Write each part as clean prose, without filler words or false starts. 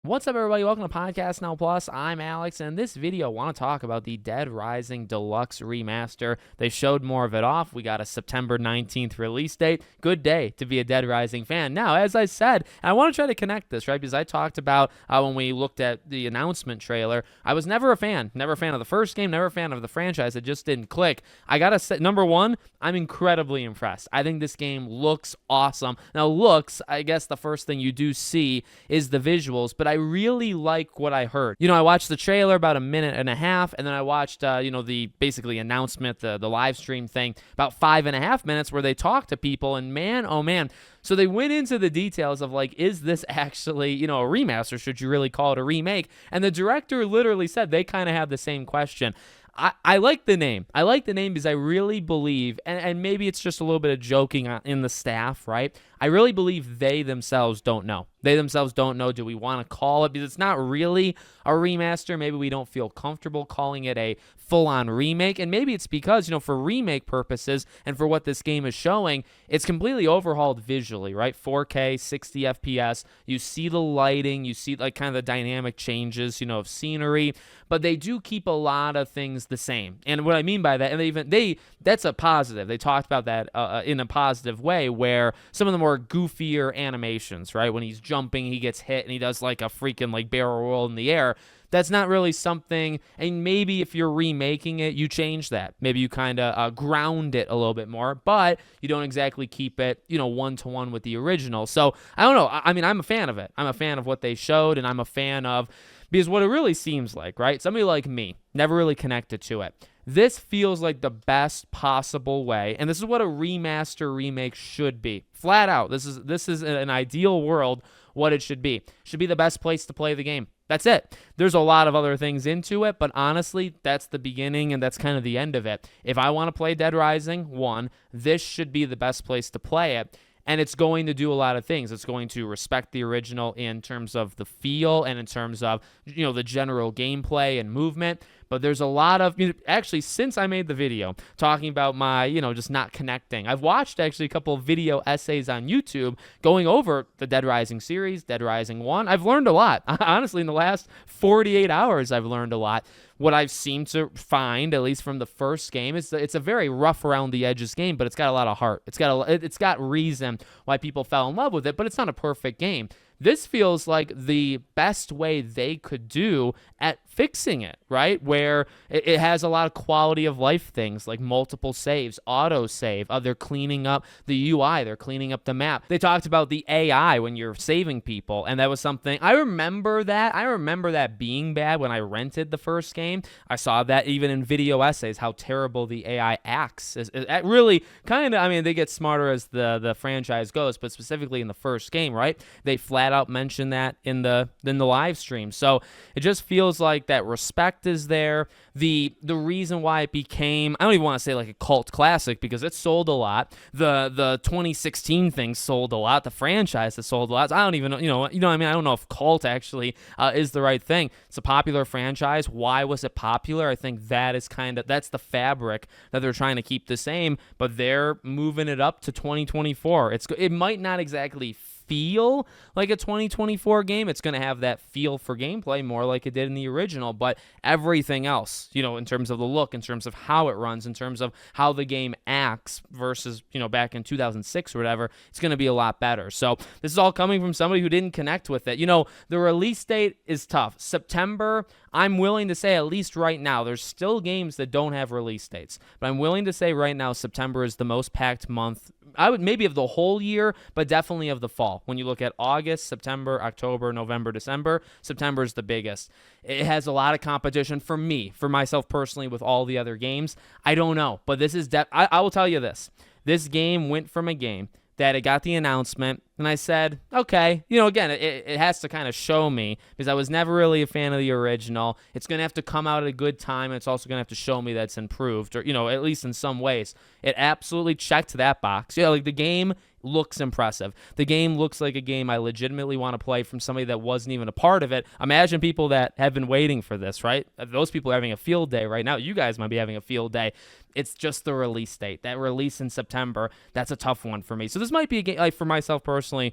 What's up, everybody? Welcome to Podcast Now Plus. I'm Alex, and in this video, I want to talk about the Dead Rising Deluxe Remaster. They showed more of it off. We got a September 19th release date. Good day to be a Dead Rising fan. Now, as I said, I want to try to connect this, right? Because I talked about when we looked at the announcement trailer, I was never a fan. Never a fan of the first game, never a fan of the franchise. It just didn't click. I got to say, number one, I'm incredibly impressed. I think this game looks awesome. Now, looks, I guess the first thing you do see is the visuals, but I really like what I heard. I watched the trailer about a minute and a half, and then I watched, the basically announcement, the live stream thing, about 5.5 minutes where they talked to people, and man, oh man. So they went into the details of is this actually, a remaster? Should you really call it a remake? And the director literally said they kind of have the same question. I like the name. I like the name because I really believe, and maybe it's just a little bit of joking in the staff, right? I really believe they themselves don't know. They themselves don't know, do we want to call it? Because it's not really a remaster. Maybe we don't feel comfortable calling it a full-on remake. And maybe it's because, for remake purposes and for what this game is showing, it's completely overhauled visually, right? 4K, 60 FPS. You see the lighting. You see kind of the dynamic changes, of scenery. But they do keep a lot of things the same. And what I mean by that, and that's a positive. They talked about that in a positive way, where some of the more goofier animations, right? When he's jumping, he gets hit, and he does a freaking barrel roll in the air. That's not really something, and maybe if you're remaking it, you change that. Maybe you kind of ground it a little bit more, but you don't exactly keep it, one-to-one with the original. So, I don't know. I'm a fan of it. I'm a fan of what they showed, and I'm a fan of, because what it really seems like, right? Somebody like me, never really connected to it. This feels like the best possible way, and this is what a remaster remake should be. Flat out, this is an ideal world, what it should be. It should be the best place to play the game. That's it. There's a lot of other things into it, but honestly, that's the beginning and that's kind of the end of it. If I want to play Dead Rising 1, this should be the best place to play it. And it's going to do a lot of things. It's going to respect the original in terms of the feel and in terms of, the general gameplay and movement. But there's a lot of, actually, since I made the video talking about my, just not connecting, I've watched actually a couple of video essays on YouTube going over the Dead Rising series, Dead Rising 1. I've learned a lot. Honestly, in the last 48 hours, I've learned a lot. What I've seemed to find, at least from the first game, is that it's a very rough around the edges game, but it's got a lot of heart. It's got reason why people fell in love with it, but it's not a perfect game. This feels like the best way they could do at fixing it, right? Where it has a lot of quality of life things like multiple saves, auto save. They're cleaning up the UI. They're cleaning up the map. They talked about the AI when you're saving people, and that was something I remember that. I remember that being bad when I rented the first game. I saw that even in video essays, how terrible the AI acts. It really kind of, they get smarter as the franchise goes, but specifically in the first game, right? They flat out mention that in the live stream. So it just feels like that respect is there. The reason why it became, I don't even want to say a cult classic, because it sold a lot. The 2016 thing sold a lot. The franchise has sold a lot. So I don't even know, I don't know if cult actually is the right thing. It's a popular franchise. Why was it popular? I think that is that's the fabric that they're trying to keep the same, but they're moving it up to 2024. It might not exactly feel like a 2024 game. It's going to have that feel for gameplay more like it did in the original, but everything else, in terms of the look, in terms of how it runs, in terms of how the game acts versus, back in 2006 or whatever, it's going to be a lot better. So this is all coming from somebody who didn't connect with it. The release date is tough. September, I'm willing to say, at least right now, there's still games that don't have release dates, but I'm willing to say right now September is the most packed month. I would maybe of the whole year, but definitely of the fall. When you look at August, September, October, November, December, September is the biggest. It has a lot of competition for myself personally, with all the other games. I don't know, but this is I will tell you this. This game went from a game that it got the announcement, and I said, okay, again, it has to kind of show me, because I was never really a fan of the original. It's going to have to come out at a good time, and it's also going to have to show me that it's improved, or, at least in some ways. It absolutely checked that box. The game looks impressive. The game looks like a game I legitimately want to play from somebody that wasn't even a part of it. Imagine people that have been waiting for this, right? Those people are having a field day right now. You guys might be having a field day. It's just the release date. That release in September, that's a tough one for me. So this might be a game, like for myself personally,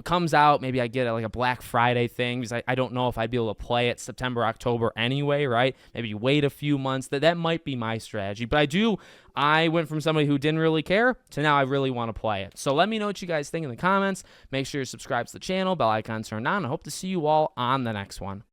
comes out, maybe I get like a Black Friday thing, because I don't know if I'd be able to play it September, October anyway, right? Maybe you wait a few months. That might be my strategy. But I went from somebody who didn't really care to now I really want to play it. So let me know what you guys think in the comments. Make sure you subscribe to the channel, bell icon turned on. I hope to see you all on the next one.